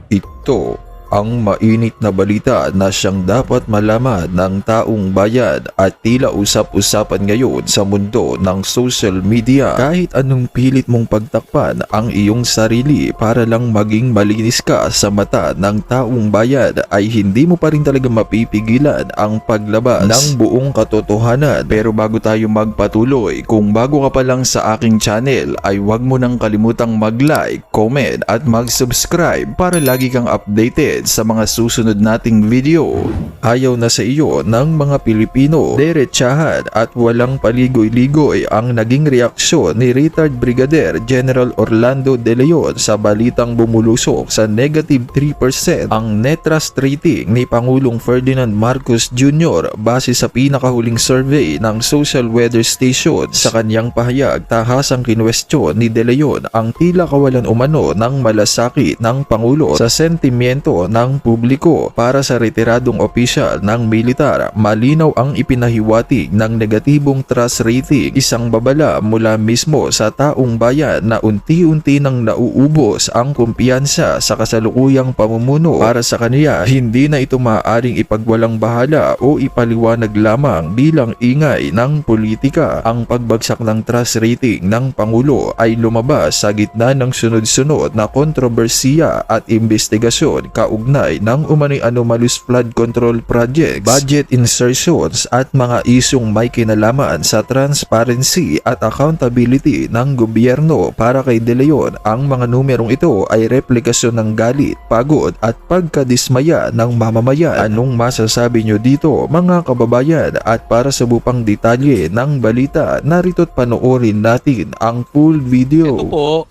Ito ang mainit na balita na siyang dapat malaman ng taong bayan at tila usap-usapan ngayon sa mundo ng social media. Kahit anong pilit mong pagtakpan ang iyong sarili para lang maging malinis ka sa mata ng taong bayan, ay hindi mo pa rin talaga mapipigilan ang paglabas ng buong katotohanan. Pero bago tayo magpatuloy, kung bago ka pa lang sa aking channel, ay huwag mo nang kalimutang mag-like, comment at mag-subscribe para lagi kang updated sa mga susunod nating video. Ayaw na sa iyo ng mga Pilipino, derechahan at walang paligoy-ligoy ang naging reaksyon ni retired Brigadier General Orlando De Leon sa balitang bumulusok sa negative 3% ang net trust rating ni Pangulong Ferdinand Marcos Jr. base sa pinakahuling survey ng Social Weather Station. Sa kanyang pahayag, tahasang kinwestiyon ni De Leon ang tila kawalan umano ng malasakit ng Pangulo sa sentimiento ng publiko. Para sa retiradong opisyal ng militar, malinaw ang ipinahiwatig ng negatibong trust rating, isang babala mula mismo sa taong bayan na unti-unti nang nauubos ang kumpiyansa sa kasalukuyang pamumuno. Para sa kaniya, hindi na ito maaaring ipagwalang bahala o ipaliwanag lamang bilang ingay ng politika. Ang pagbagsak ng trust rating ng Pangulo ay lumabas sa gitna ng sunod-sunod na kontrobersiya at investigasyon kaugnay ng umano'y anomalous flood control projects, budget insertions at mga isyong may kinalaman sa transparency at accountability ng gobyerno. Para kay De Leon, ang mga numerong ito ay replikasyon ng galit, pagod at pagkadismaya ng mamamayan. Anong masasabi nyo dito mga kababayan? At para sa bupang detalye ng balita, narito't panoorin natin ang full video. Ito po,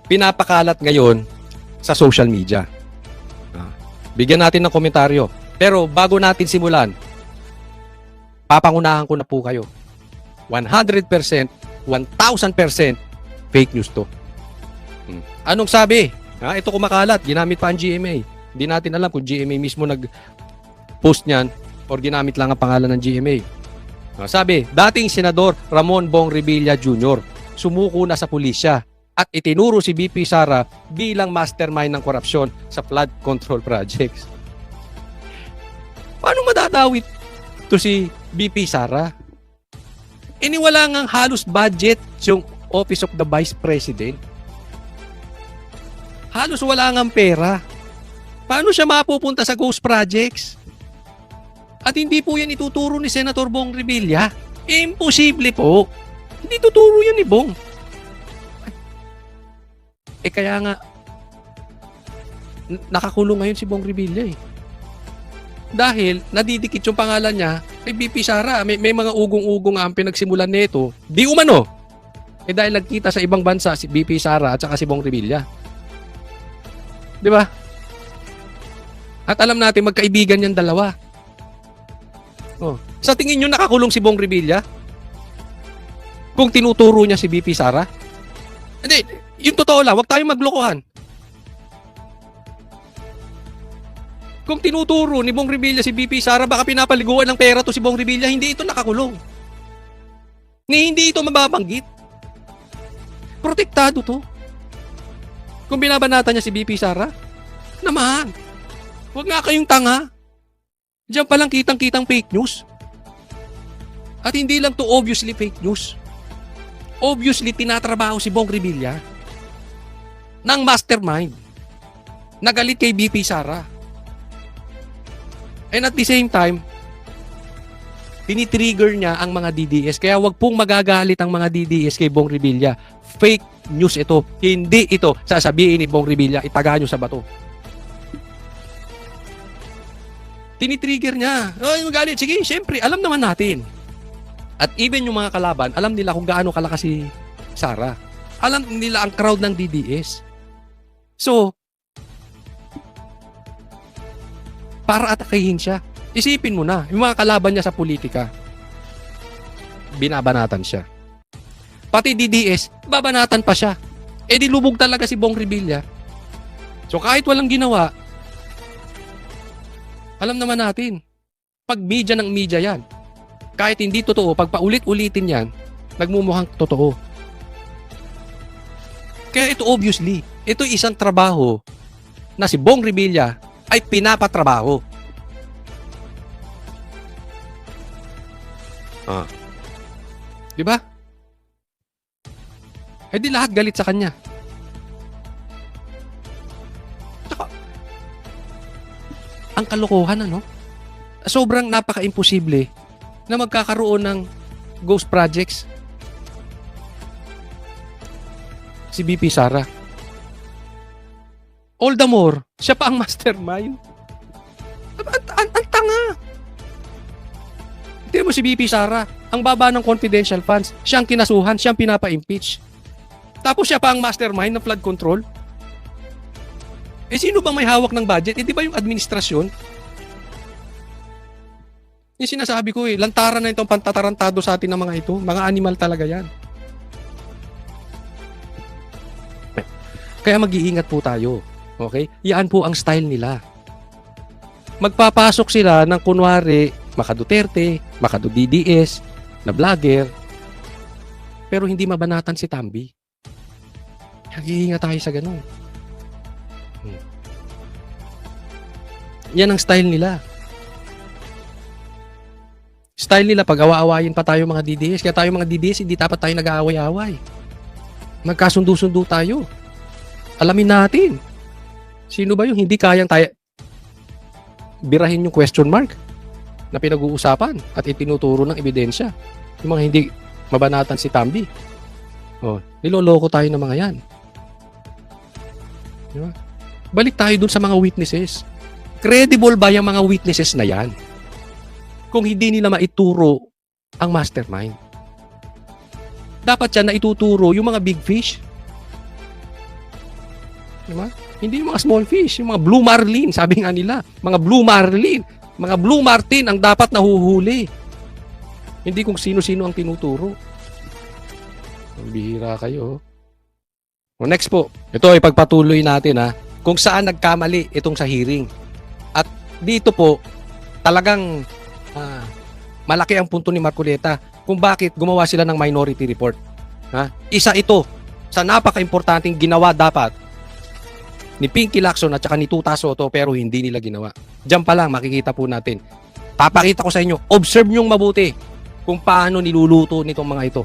pinapakalat ngayon sa social media. Bigyan natin ng komentaryo. Pero bago natin simulan, papangunahan ko na po kayo. 100%, 1000% fake news to. Anong sabi? Ito kumakalat, ginamit pa ang GMA. Hindi natin alam kung GMA mismo nag-post niyan or ginamit lang ang pangalan ng GMA. Sabi, dating Senador Ramon Bong Revilla Jr. sumuko na sa pulisya at itinuro si BP Sara bilang mastermind ng korupsyon sa flood control projects. Paano madadawit to si BP Sara? Iniwala ngang halos budget yung Office of the Vice President. Halos wala ngang pera. Paano siya mapupunta sa ghost projects? At hindi po yan ituturo ni Senator Bong Revilla. Imposible po. Hindi tuturo yan ni Bong. Kaya nga, nakakulong ngayon si Bong Revilla eh. Dahil nadidikit yung pangalan niya kay BP Sara. May mga ugong-ugong ang pinagsimulan nito. Di umano. Dahil nagkita sa ibang bansa si BP Sara at saka si Bong Revilla. Di ba? At alam natin magkaibigan yan dalawa. Sa tingin nyo nakakulong si Bong Revilla? Kung tinuturo niya si BP Sara? Hindi. Yung totoo lang, huwag tayong maglokohan. Kung tinuturo ni Bong Revilla si BP Sara, baka pinapaliguan ng pera to si Bong Revilla, hindi ito nakakulong. Hindi ito mababanggit. Protektado to. Kung binabanatan niya si BP Sara, naman, huwag nga kayong tanga. Diyan palang kitang-kitang fake news. At hindi lang to obviously fake news. Obviously, tinatrabaho si Bong Revilla ng mastermind. Nagalit kay BP Sara. And at the same time, tinitrigger niya ang mga DDS. Kaya wag pong magagalit ang mga DDS kay Bong Revilla. Fake news ito. Hindi ito sasabihin ni Bong Revilla, itaga nyo sa bato. Tinitrigger niya. Ay, magalit. Sige, syempre, alam naman natin. At even yung mga kalaban, alam nila kung gaano kalakas si Sara. Alam nila ang crowd ng DDS. So, para atakihin siya, isipin mo na, yung mga kalaban niya sa politika, binabanatan siya. Pati DDS, babanatan pa siya. Di lubog talaga si Bong Revilla. So kahit walang ginawa, alam naman natin, pag media ng media yan, kahit hindi totoo, pag paulit-ulitin yan, nagmumukhang totoo. Kaya ito obviously, ito isang trabaho na si Bong Revilla ay pinapatrabaho. Di ba? Eh di lahat galit sa kanya. Tsaka, ang kalokohan, ano? Sobrang napaka-imposible na magkakaroon ng ghost projects. Si BP Sara. All the more, siya pa ang mastermind. Ang tanga. Tingnan mo si BP Sara, ang baba ng confidential funds, siya ang kinasuhan, siya ang pinapa-impeach. Tapos siya pa ang mastermind ng flood control. Eh sino bang may hawak ng budget? Eh di ba yung administrasyon? Yung sinasabi ko lantaran na itong pantatarantado sa atin ng mga ito. Mga animal talaga yan. Kaya mag-iingat po tayo. Okay? Yan po ang style nila. Magpapasok sila ng kunwari Maka Duterte, Maka DDS, na vlogger, pero hindi mabanatan si Tambi. Mag-iingat tayo sa ganun. Yan ang style nila. Style nila, pag awa-awayin pa tayo mga DDS. Kaya tayo mga DDS, hindi dapat tayo nag-aaway-away. Magkasundo-sundo tayo. Alamin natin. Sino ba yung hindi kayang tayo birahin yung question mark na pinag-uusapan at itinuturo ng ebidensya. Yung mga hindi mabanatan si Tambi. Niloloko tayo ng mga yan. Diba? Balik tayo dun sa mga witnesses. Credible ba yung mga witnesses na yan? Kung hindi nila maituro ang mastermind. Dapat yan na ituturo yung mga big fish. Diba? Hindi yung mga small fish, yung mga blue marlin, sabi nga nila. Mga blue marlin, mga blue martin ang dapat nahuhuli. Hindi kung sino-sino ang tinuturo. Ang bihira kayo. O next po, ito ay pagpatuloy natin kung saan nagkamali itong sa hearing. At dito po, talagang malaki ang punto ni Marcoleta kung bakit gumawa sila ng minority report. Isa ito sa napaka-importanting ginawa dapat ni Pinky Lacson at saka ni Tuta Soto pero hindi nila ginawa. Diyan pa lang makikita po natin. Papakita ko sa inyo, observe nyong mabuti kung paano niluluto nitong mga ito.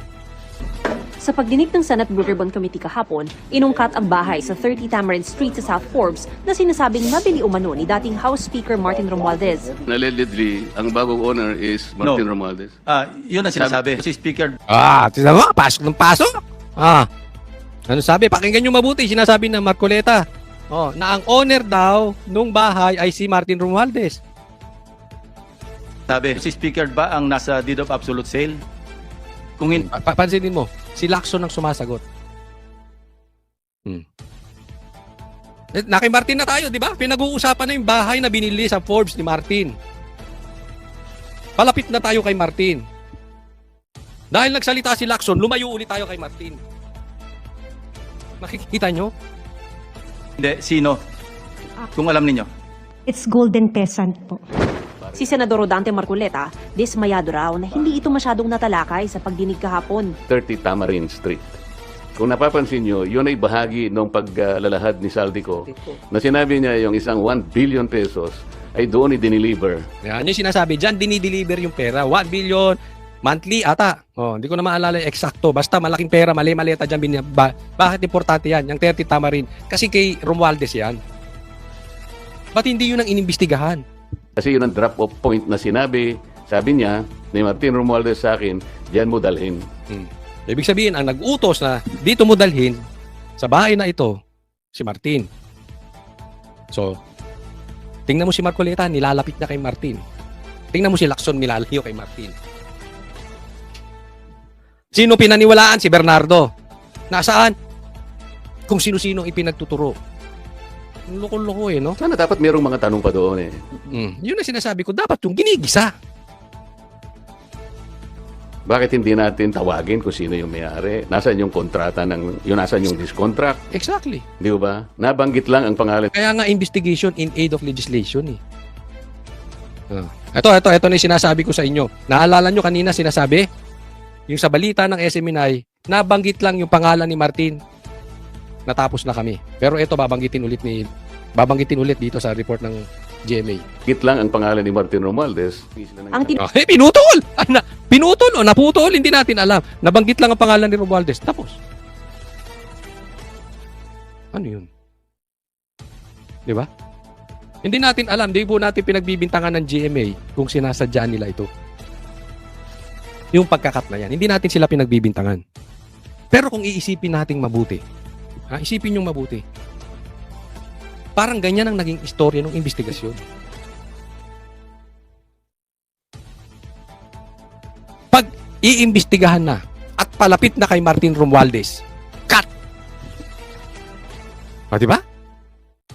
Sa pagdinig ng Senate Blue Ribbon Committee kahapon, inungkat ang bahay sa 30 Tamarind Street sa South Forbes na sinasabing nabili umano ni dating House Speaker Martin Romualdez. Allegedly, ang bagong owner is Martin Romualdez. Yun ang sinasabi. Si Speaker. Tignan mo, pasok ng pasok. Ano sabi? Pakinggan nyo mabuti. Sinasabi ng Marcoleta na ang owner daw nung bahay ay si Martin Romualdez. Sabi, si Speaker ba ang nasa deed of absolute sale? Kung hindi, Pansinin mo, si Lacson ang sumasagot. Na kay Martin na tayo, di ba? Pinag-uusapan na yung bahay na binili sa Forbes ni Martin. Palapit na tayo kay Martin. Dahil nagsalita si Lacson, lumayo ulit tayo kay Martin. Makikita nyo? hindi, sino? Kung alam ninyo. It's Golden Peasant po. Si Senador Rodante Marcoleta, dismayado raw na hindi ito masyadong natalakay sa pagdinig kahapon. 30 Tamarind Street. Kung napapansin nyo, yun ay bahagi ng paglalahad ni Saldico na sinabi niya yung isang 1 billion pesos ay doon i-deliver. Yan yung sinasabi. Diyan dinideliver yung pera. 1 billion monthly ata. Hindi ko na maalala yung eksakto. Basta malaking pera, mali-maleta dyan. Bakit importante yan? Yung 30 Tamarind. Kasi kay Romualdez yan. Ba't hindi yun ang inimbestigahan? Kasi yun ang drop-off point na sinabi, sabi niya, ni Martin Romualdez sa akin, diyan mo dalhin. Ibig sabihin, ang nag-utos na dito mo dalhin sa bahay na ito, si Martin. So, tingnan mo si Marcoleta, nilalapit na kay Martin. Tingnan mo si Lacson, nilalayo kay Martin. Sino pinaniwalaan? Si Bernardo. Nasaan? Kung sino-sino ang ipinagtuturo. Loko-loko no? Sana dapat mayroong mga tanong pa doon Yun ang sinasabi ko, dapat yung ginigisa. Bakit hindi natin tawagin kung sino yung may-ari? Nasaan yung kontrata nasaan yung discontract? Exactly. Di ba? Nabanggit lang ang pangalan. Kaya nga investigation in aid of legislation Ito na yung sinasabi ko sa inyo. Naalala nyo kanina sinasabi? Yung sa balita ng SMNI, nabanggit lang yung pangalan ni Martin. Natapos na kami. Pero ito babanggitin ulit ni Babanggitin ulit dito sa report ng GMA. Git lang ang pangalan ni Martin Romualdez. Ang Pinutol! Pinutol o naputol, hindi natin alam. Nabanggit lang ang pangalan ni Romualdez. Tapos. Ano yun? Di ba? Hindi natin alam, di po natin pinagbibintangan ng GMA kung sinasadya nila ito. Yung pagkakat na yan, hindi natin sila pinagbibintangan. Pero kung iisipin nating mabuti, isipin yung mabuti, parang ganyan ang naging istorya ng investigasyon. Pag iimbestigahan na at palapit na kay Martin Romualdez, cut! Di ba?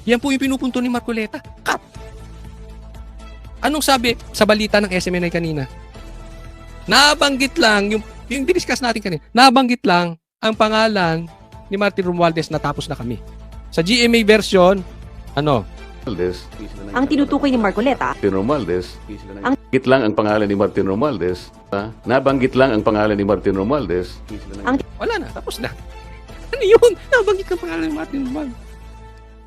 Yan po yung pinupunto ni Marcoleta. Cut! Anong sabi sa balita ng SMNI kanina? Nabanggit lang, yung diniscuss natin kanina, nabanggit lang ang pangalan ni Martin Romualdez na tapos na kami. Sa GMA version, Ang tinutukoy ni Marcoleta, Martin Romualdez. Git lang ang pangalan ni Martin Romualdez. Nabanggit lang ang pangalan ni Martin Romualdez. wala na, tapos na. Ano yun? Nabanggit ang pangalan ni Martin Romualdez.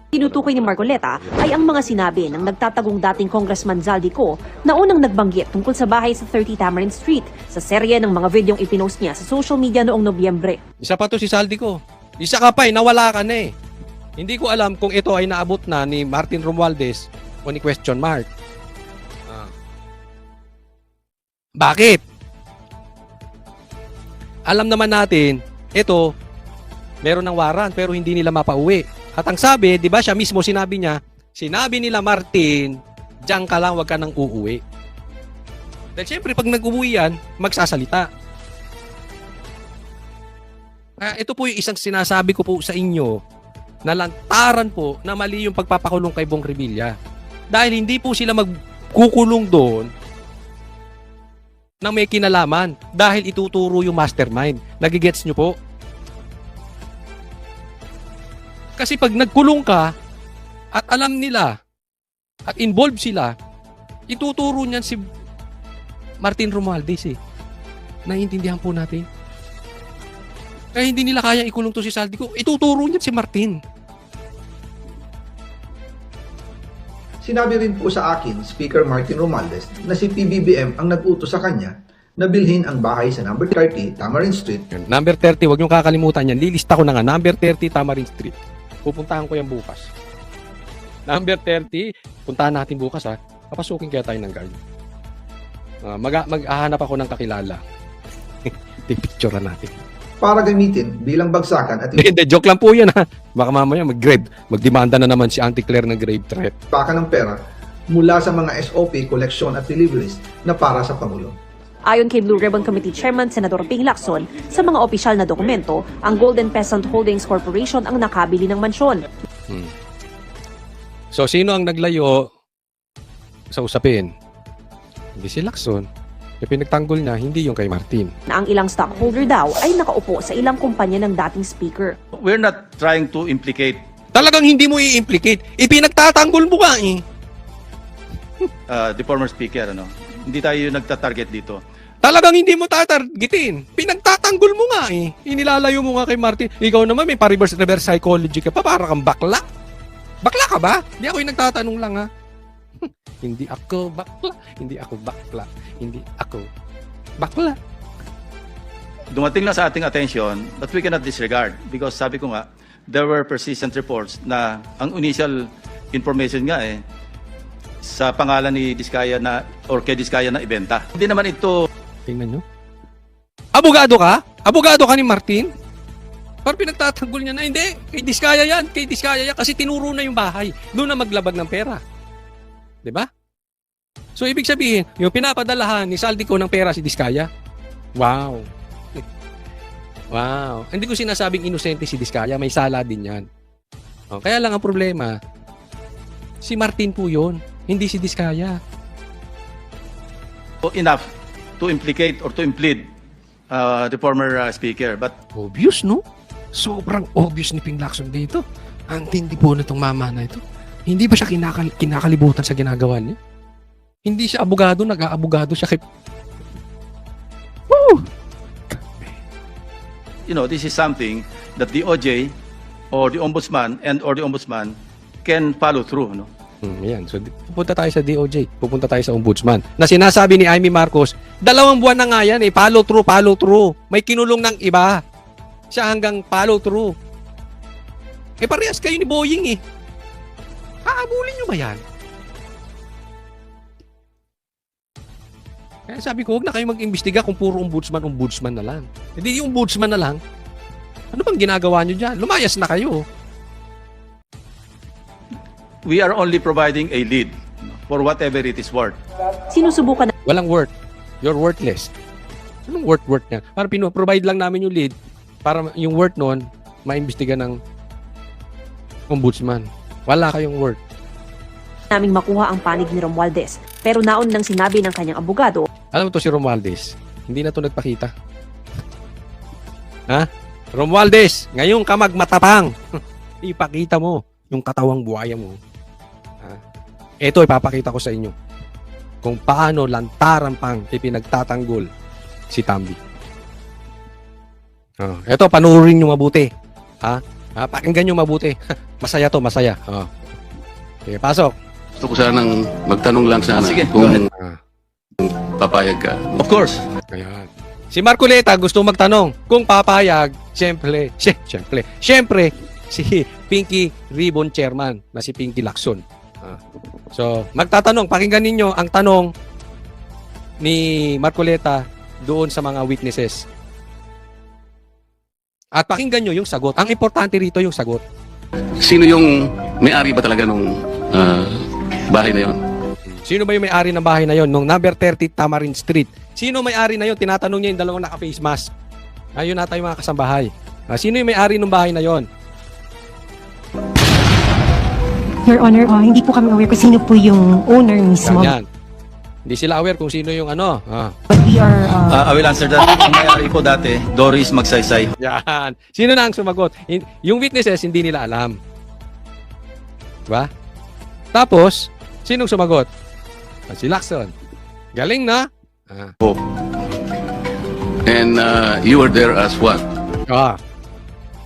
tinutukoy ni Marcoleta ay ang mga sinabi ng nagtatagong dating Congressman Zaldico na unang nagbanggit tungkol sa bahay sa 30 Tamarind Street sa serye ng mga videong ipinost niya sa social media noong Nobyembre. Isa pa to si Zaldico. Isa ka pa nawala ka na eh. Hindi ko alam kung ito ay naabot na ni Martin Romualdez o ni question mark. Bakit? Alam naman natin, ito, meron ng waran pero hindi nila mapauwi. At ang sabi, di ba siya mismo sinabi nila Martin, diyan ka lang, wag ka nang uuwi. Dahil syempre pag nag-uwi yan, magsasalita. Ito po yung isang sinasabi ko po sa inyo na lantaran po na mali yung pagpapakulong kay Bong Revilla. Dahil hindi po sila magkukulong doon na may kinalaman dahil ituturo yung mastermind. Nagigets nyo po? Kasi pag nagkulong ka at alam nila at involved sila, ituturo niyan si Martin Romualdez eh. Naiintindihan po natin. Kaya hindi nila kaya ikulong to si Zaldico. Ituturo niyan si Martin. Sinabi rin po sa akin, Speaker Martin Romualdez, na si PBBM ang nag-utos sa kanya na bilhin ang bahay sa number 30 Tamarind Street. Number 30, wag niyong kakalimutan yan. Lilista ko na nga. Number 30, Tamarind Street. Pupuntahan ko yan bukas. Number 30, puntahan natin bukas ha. Papasukin kaya tayo ng guard. Mag-ahanap ako ng kakilala. Picture natin. Para gamitin bilang bagsakan at Hindi, joke lang po yan ha. Baka mamaya magdemanda na naman si Auntie Claire ng grave threat. impakan ng pera mula sa mga SOP, collection at deliveries na para sa Pangulo. Ayon kay Blue Ribbon Committee Chairman Senador Ping Lacson, sa mga opisyal na dokumento, ang Golden Peasant Holdings Corporation ang nakabili ng mansyon. So, sino ang naglayo sa usapin? Hindi si Lacson. Yung pinagtanggol niya, hindi yung kay Martin. Na ang ilang stockholder daw ay nakaupo sa ilang kumpanya ng dating speaker. We're not trying to implicate Talagang hindi mo i-implicate. Ipinagtatanggol mo ka eh. the former speaker. Hindi tayo nagtatarget dito. Talagang hindi mo tatargetin. Pinagtatanggol mo nga eh. Inilalayo mo nga kay Martin. Ikaw naman may reverse psychology ka pa. Para kang bakla. Bakla ka ba? Hindi ako yung nagtatanong lang ha. Hindi ako bakla. Hindi ako bakla. Hindi ako bakla. Dumating na sa ating attention but we cannot disregard because sabi ko nga, there were persistent reports na ang initial information nga sa pangalan ni Diskaya na or kay Diskaya na ibenta. Hindi naman ito Tingnan nyo. Abogado ka? Abogado ka ni Martin? Parang pinagtatanggol niya na, hindi. Kay Diskaya yan. Kay Diskaya yan. Kasi tinuro na yung bahay. Doon na maglabag ng pera. Diba? So, ibig sabihin, yung pinapadalahan ni Zaldico ng pera si Diskaya. Wow. Wow. Hindi ko sinasabing inosente si Diskaya. May sala din yan. Kaya lang ang problema, si Martin po yun. Hindi si Diskaya. enough to implicate or to implead the former speaker. But Obvious, no? Sobrang obvious ni Ping Lacson dito. Ang tindi po na itong mama na ito. Hindi ba siya kinakalibutan sa ginagawa niya? Hindi siya abogado, nag-aabogado siya kay... Woo! this is something that the OJ or the Ombudsman can follow through. No? Ayan. So, pupunta tayo sa DOJ. Pupunta tayo sa Ombudsman. Na sinasabi ni Amy Marcos, 2 buwan na nga yan eh. Follow through. May kinulong ng iba. Siya hanggang follow through. Eh, parehas kayo ni Boying eh. Haabulin nyo ba yan? Kaya sabi ko, huwag na kayo mag-imbestiga kung puro ombudsman na lang. Hindi yung ombudsman na lang. Ano bang ginagawa nyo dyan? Lumayas na kayo. We are only providing a lead for whatever it is worth. Sinusubukan Walang worth. You're worthless. Anong worth niya? Para provide lang namin yung lead para yung worth noon maimbestiga ng ombudsman. Wala kayong worth. naming makuha ang panig ni Romualdez. Pero naon nang sinabi ng kanyang abogado, Alam mo to si Romualdez, hindi na to nagpakita. Ha? Romualdez, ngayon ka magmatapang. Ipakita mo yung katawang buhaya mo. Ha? Ito ipapakita ko sa inyo kung paano lantaran pang ipinagtatanggol si Tambi. Ito, panuorin nyo mabuti. Ha? Pakinggan nyo mabuti. Masaya to, masaya. Sige, pasok. Gusto ko sanang magtanong lang sana Sige, kung go papayag ka. Of course. Ayan. Si Marcoleta gusto magtanong kung papayag, siyempre, si Pinky Ribbon Chairman na si Pinky Lacson. So, magtatanong, pakinggan ninyo ang tanong ni Marcoleta doon sa mga witnesses. At pakinggan nyo yung sagot. Ang importante rito yung sagot. Sino yung may-ari ba talaga nung bahay na yon? Sino ba yung may-ari ng bahay na yon? Nung number 30 Tamarind Street. Sino may-ari na yon? Tinatanong niya yung dalawang naka-face mask. Ayun na tayo mga kasambahay. Sino yung may-ari ng bahay na yon? Your Honor, hindi po kami aware kung sino po yung owner mismo. Yan. Hindi sila aware kung sino yung ano. But we are... I will answer that. Ang may-ari po dati, Doris Magsaysay. Yan. Sino na ang sumagot? Yung witnesses, hindi nila alam. Diba? Tapos, sinong sumagot? Si Lacson. Galing na. And you were there as what?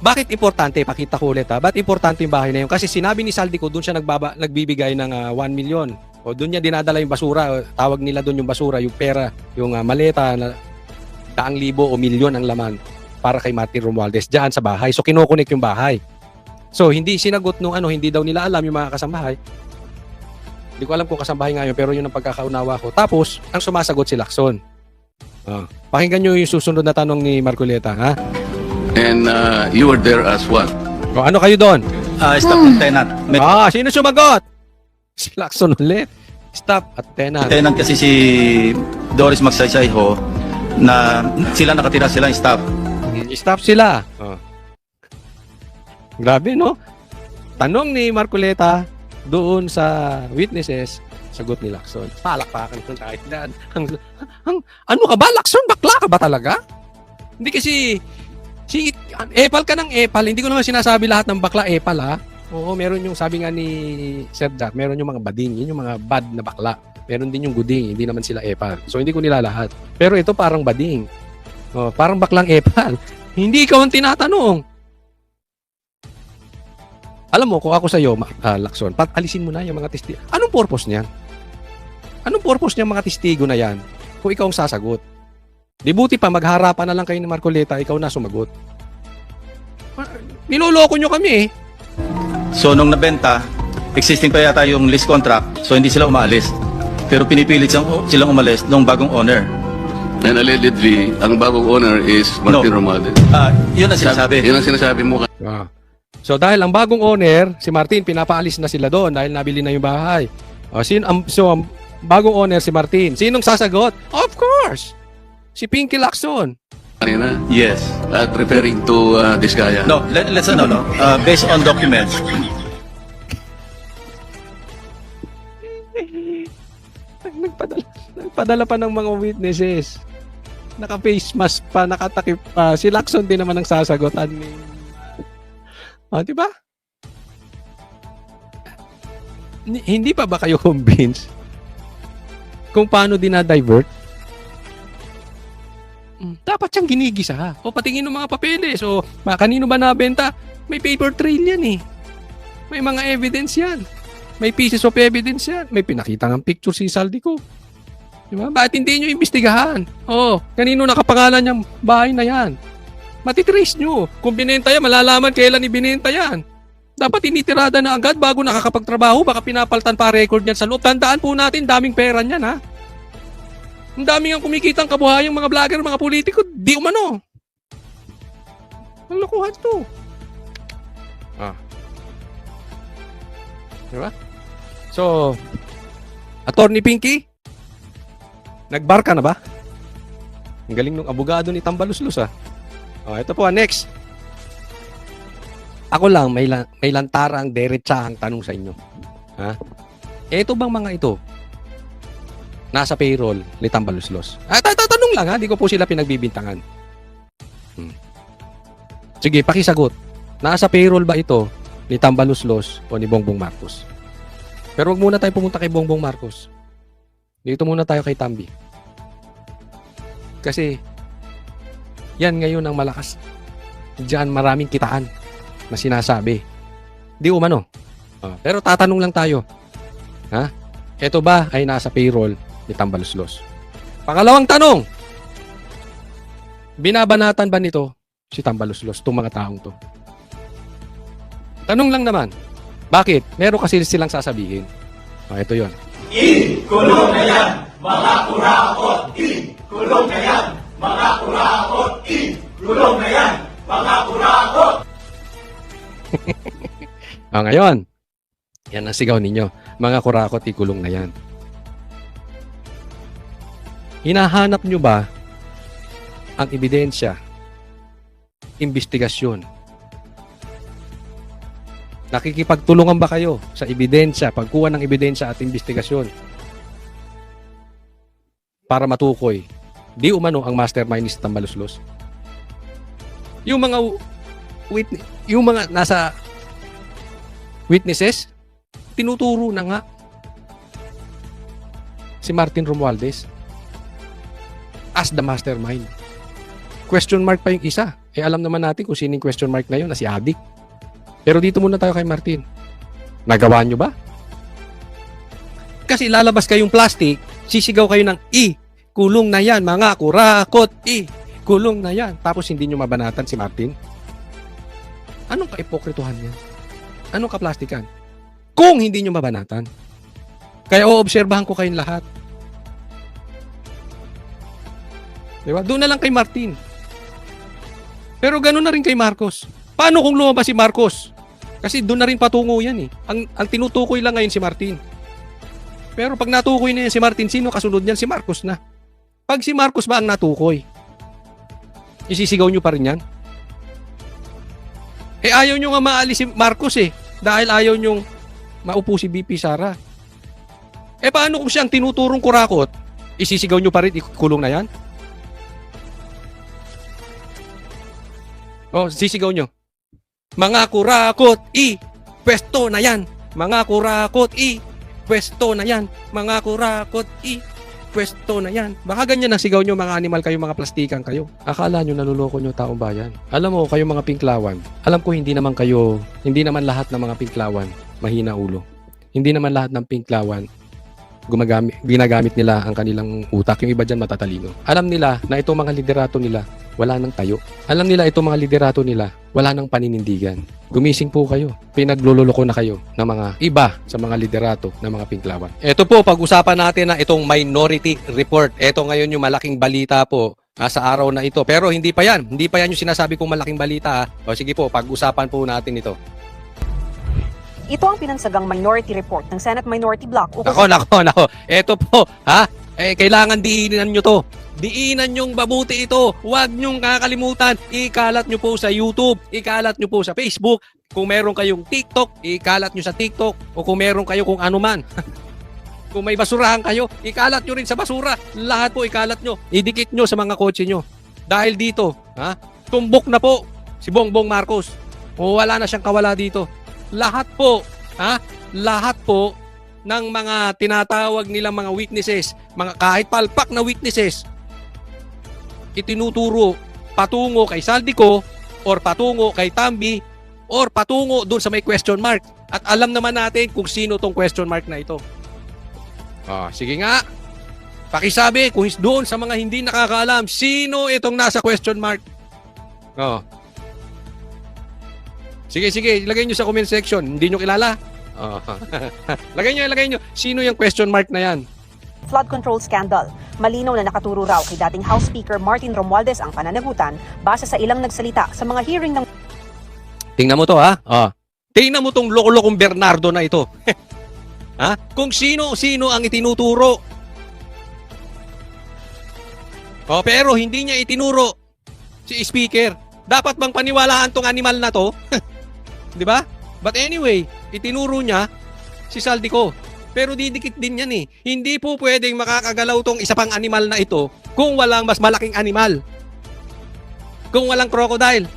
Bakit importante? Pakita ko ulit ha. Ba't importante yung bahay na yun? Kasi sinabi ni Saldico, doon siya nagbibigay ng 1 million. O doon niya dinadala yung basura. Tawag nila doon yung basura, yung pera, yung maleta na 100,000 o milyon ang laman para kay Martin Romualdez diyan sa bahay. So kinokonek yung bahay. So hindi sinagot nung hindi daw nila alam yung mga kasambahay. Hindi ko alam kung kasambahay ngayon pero yun ang pagkakaunawa ko. Tapos ang sumasagot si Lacson. Pakinggan nyo yung susunod na tanong ni Marcoleta, ha? And you were there as what? O ano kayo doon? Staff lieutenant. Sino sumagot? Si Lacson ulit. Staff at tenant. Lieutenant kasi si Doris Magsaysay ho, na sila nakatira sila yung staff. Staff sila. Grabe, no? Tanong ni Marcoleta doon sa witnesses, sagot ni Lacson. Palakpakan kung tayo dyan. Ano ka ba, Lacson? Bakla ka ba talaga? Hindi kasi, epal ka ng epal. Hindi ko naman sinasabi lahat ng bakla epal, ha? Oo, meron yung sabi nga ni Sir Jack, meron yung mga bading, yun yung mga bad na bakla. Meron din yung guding, hindi naman sila epal. So, hindi ko nila lahat. Pero ito parang bading. Parang baklang epal. Hindi ikaw ang tinatanong. Alam mo, kung ako sa'yo, Lacson, alisin mo na yung mga testigo. Anong purpose niyan? Anong purpose niyan mga testigo na yan? Kung ikaw ang sasagot. Di buti pa, magharapan na lang kayo ni Marcoleta, ikaw na sumagot. Niloloko nyo kami eh. So nung nabenta, existing pa yata yung lease contract, so hindi sila umaalis. Pero pinipilit silang umalis nung bagong owner. And allegedly, ang bagong owner is Martin Romualdez. Yun ang sinasabi. Yun ang sinasabi mo. So dahil ang bagong owner, si Martin, pinapaalis na sila doon dahil nabili na yung bahay. Ang bagong owner si Martin. Sinong sasagot? Of course! Si Pinky Lacson. Kanina? Yes. At referring to this guy. No, let's based on documents. Nagpadala pa ng mga witnesses. Naka-face mask pa, nakatakip pa. Si Lacson din naman ang sasagotan. Di ba? Hindi pa ba kayo convinced kung paano dinadivert? Dapat siyang ginigisa. O patingin ng mga papeles. O kanino ba nabenta? May paper trail yan eh. May mga evidence yan. May pieces of evidence yan. May pinakita ng picture si Saldico. Diba? Bakit hindi nyo imbestigahan? Kanino nakapangalan yung bahay na yan? Matitrace nyo. Kung binenta yan, malalaman kailan ibinenta yan. Dapat initirada na agad bago nakakapagtrabaho. Baka pinapaltan pa record niyan sa loob. Tandaan po natin, daming pera niyan, ha? Ang daming ang kumikitang kabuhayang mga vlogger, mga politiko. Di umano. Ang lokohan to. Diba? So, Attorney Pinky, nagbar ka na ba? Ang galing ng abogado ni Tambaluslos, ha? Ito po, next. Ako lang, may lantarang derechahang tanong sa inyo. Ha? Ito bang mga ito nasa payroll ni Tambaluslos? Tanong lang, ha? Di ko po sila pinagbibintangan. Sige, pakisagot. Nasa payroll ba ito ni Tambaluslos o ni Bongbong Marcos? Pero wag muna tayo pumunta kay Bongbong Marcos. Dito muna tayo kay Tambi. Kasi yan ngayon ang malakas. Diyan maraming kitaan na sinasabi. Di umano. Pero tatanong lang tayo. Ha? Ito ba ay nasa payroll ni Tambaluslos? Pangalawang tanong. Binabanatan ba nito si Tambaluslos, itong mga taong to? Tanong lang naman. Bakit? Meron kasi silang sasabihin. Ito yon. Kulong na yan, mga kurakot! Kulong na yan, mga kurakot! Kulong na yan, mga kurakot! Ngayon, yan ang sigaw ninyo. Mga kurakot, ikulong na yan. Hinahanap nyo ba ang ebidensya, investigasyon? Nakikipagtulungan ba kayo sa ebidensya, pagkuha ng ebidensya at investigasyon para matukoy di umano ang mastermind ni Tambaluslos? Yung mga nasa witnesses, tinuturo na nga si Martin Romualdez as the mastermind. Question mark pa yung isa. Alam naman natin kung sino yung question mark na yun, na si Adik. Pero dito muna tayo kay Martin. Nagawa nyo ba? Kasi lalabas kayong plastic, sisigaw kayo ng kulong na yan, mga kurakot, kulong na yan. Tapos hindi nyo mabanatan si Martin. Anong kaipokrituhan yan? Anong kaplastikan? Kung hindi nyo mabanatan. Kaya oobserbahan ko kayong lahat. Diba? Doon na lang kay Martin. Pero ganoon na rin kay Marcos. Paano kung lumabas si Marcos? Kasi doon na rin patungo yan eh. Ang tinutukoy lang ngayon si Martin. Pero pag natukoy na yan si Martin, sino kasunod niyan? Si Marcos na. Pag si Marcos ba ang natukoy, isisigaw nyo pa rin yan? Ayaw nyo nga maalis si Marcos eh. Dahil ayaw nyo maupo si BP Sara. Paano kung siyang tinuturong kurakot, isisigaw nyo pa rin, ikulong na yan? Sisigaw nyo. Mga kurakot, pwesto na yan. Mga kurakot, pwesto na yan. Mga kurakot, pwesto na yan. Baka ganyan ang sigaw nyo, mga animal kayo, mga plastikan kayo. Akala nyo naluloko nyo taong bayan. Alam mo, kayo mga pinklawan, alam ko hindi naman lahat ng mga pinklawan mahina ulo. Hindi naman lahat ng pinklawan ginagamit nila ang kanilang utak. Yung iba dyan matatalino. Alam nila na itong mga liderato nila wala nang tayo. Alam nila itong mga liderato nila wala nang paninindigan. Gumising po kayo. Pinaglululoko na kayo ng mga iba sa mga liderato ng mga pinklawan. Ito po, pag-usapan natin na itong Minority Report. Ito ngayon yung malaking balita po sa araw na ito. Pero hindi pa yan. Hindi pa yan yung sinasabi kong malaking balita. Sige po, pag-usapan po natin ito. Ito ang pinansagang Minority Report ng Senate Minority Bloc. Nako. Ito po, kailangan diinan nyo to. Diinan nyong mabuti ito. Huwag nyong kakalimutan. Ikalat nyo po sa YouTube. Ikalat nyo po sa Facebook. Kung meron kayong TikTok, ikalat nyo sa TikTok. O kung meron kayo kung ano man. Kung may basurahan kayo, ikalat nyo rin sa basura. Lahat po ikalat nyo. Idikit nyo sa mga kotse nyo. Dahil dito, tumbok na po si Bongbong Marcos. O wala na siyang kawala dito. Lahat po ng mga tinatawag nilang mga witnesses, mga kahit palpak na witnesses, itinuturo patungo kay Saldico or patungo kay Tambi or patungo doon sa may question mark. At alam naman natin kung sino tong question mark na ito. Sige nga. Pakisabi kung doon sa mga hindi nakakaalam, sino itong nasa question mark? Sige, ilagay nyo sa comment section. Hindi nyo kilala? Lagay nyo. Sino yung question mark na yan? Flood control scandal. Malinaw na nakaturo raw kay dating House Speaker Martin Romualdez ang pananagutan base sa ilang nagsalita sa mga hearing ng... Tingnan mo to, ha? Tingnan mo tong loko-lokong Bernardo na ito. Kung sino ang itinuturo. Pero hindi niya itinuro si Speaker. Dapat bang paniwalaan tong animal na to? Di ba? But anyway, itinuro niya si Saldico. Pero didikit din yan eh. Hindi po pwedeng makakagalaw tong isa pang animal na ito kung walang mas malaking animal. Kung walang crocodile.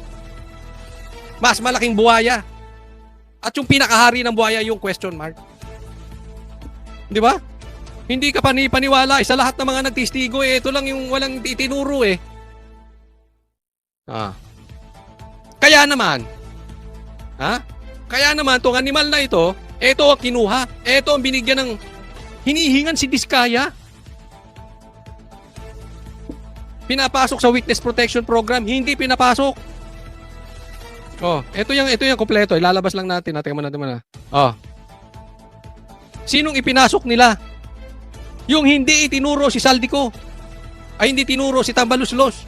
Mas malaking buhaya. At yung pinakahari ng buhaya yung question mark. Di ba? Hindi ka paniwala sa lahat ng mga nagtistigo eh. Ito lang yung walang itinuro eh. Kaya naman, tong animal na ito ang kinuha. Ito ang binigyan ng hinihingan si Diskaya. Pinapasok sa Witness Protection Program, hindi pinapasok. Ito yung kompleto. Ilalabas lang natin. Tingnan mo na. Sinong ipinasok nila? Yung hindi itinuro si Saldico. Ay hindi tinuro si Tambaluslos.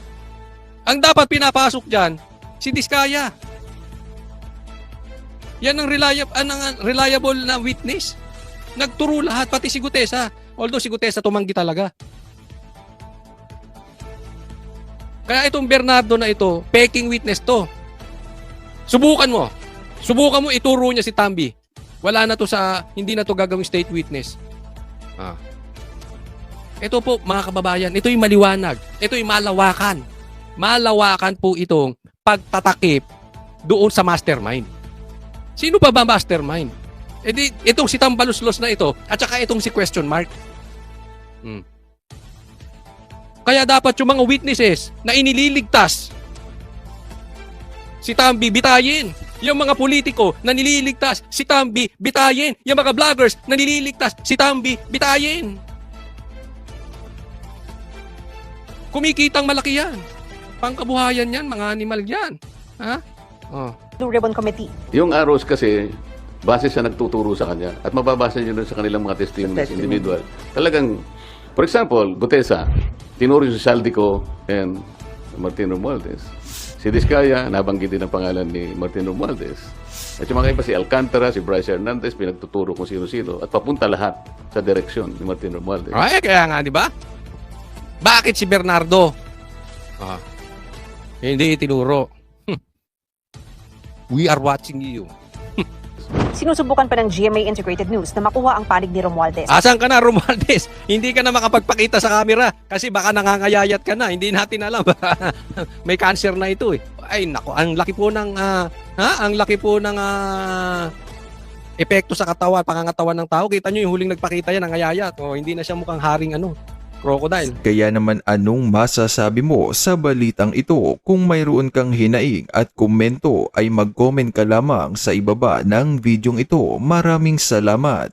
Ang dapat pinapasok dyan, si Diskaya. Yan ang reliable na witness. Nagturo lahat, pati si Gutesa. Although si Gutesa tumanggi talaga. Kaya itong Bernardo na ito, peking witness to. Subukan mo ituro niya si Tambi. Wala na to hindi na to gagawing state witness. Ito po mga kababayan, ito yung maliwanag. Ito yung malawakan. Malawakan po itong pagtatakip doon sa mastermind. Sino pa ba mastermind? Itong si Tambaluslos na ito at saka itong si question mark. Kaya dapat yung mga witnesses na inililigtas si Tambi, bitayin. Yung mga politiko na nililigtas si Tambi, bitayin. Yung mga vloggers na nililigtas si Tambi, bitayin. Kumikitang malaki yan. Pangkabuhayan yan, mga animal yan. Blue Ribbon Committee. Yung arrows kasi, base sa nagtuturo sa kanya at mababasa nyo sa kanilang mga testimonies individual. Talagang, for example, Gutesa, tinuro si Saldico and Martin Romualdez. Si Diskaya, nabanggit din ang pangalan ni Martin Romualdez. At yung mga iba, si Alcantara, si Bryce Hernandez, pinagtuturo kung sino-sino at papunta lahat sa direksyon ni Martin Romualdez. Kaya nga, di ba? Bakit si Bernardo? Hindi itinuro. We are watching you. Sinusubukan pa ng GMA Integrated News na makuha ang panig ni Romualdez. Asan ka na, Romualdez? Hindi ka na makapagpakita sa camera kasi baka nangangayayat ka na. Hindi natin alam. May cancer na ito eh. Ay nako, ang laki po ng epekto sa katawan, pangangatawan ng tao. Kita nyo yung huling nagpakita yan, nangayayat. Hindi na siya mukhang haring crocodile. Kaya naman anong masasabi mo sa balitang ito? Kung mayroon kang hinaing at komento ay mag-comment ka lamang sa ibaba ng videong ito. Maraming salamat.